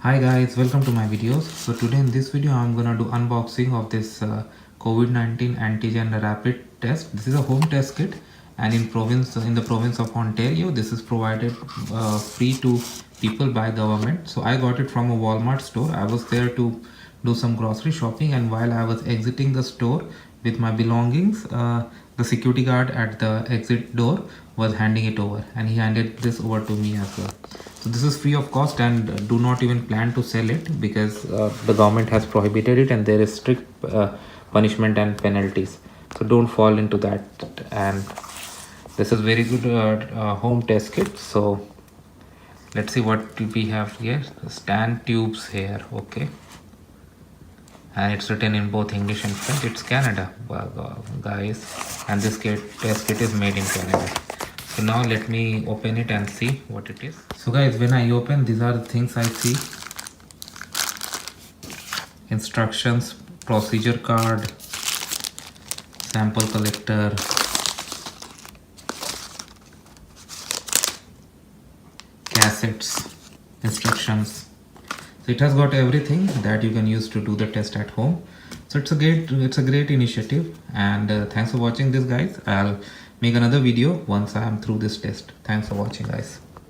Hi guys, welcome to my videos. So today in this video I'm gonna do unboxing of this COVID-19 antigen rapid test. This is a home test kit, and in the province of Ontario this is provided free to people by government. So I got it from a Walmart store. I was there to do some grocery shopping, and while I was exiting the store with my belongings, the security guard at the exit door was handing it over, and he handed this over to me as well. So this is free of cost, and do not even plan to sell it because the government has prohibited it and there is strict punishment and penalties. So don't fall into that. And this is very good home test kit. So let's see what we have here. Stand tubes here, okay, and it's written in both English and French. It's Canada, guys, and this test kit is made in Canada. So now let me open it and see what it is. So guys, when I open, these are the things I see: instructions, procedure card, sample collector, cassettes, instructions. So it has got everything that you can use to do the test at home. So it's a great initiative, and thanks for watching this, guys. I'll make another video once I am through this test. Thanks for watching, guys.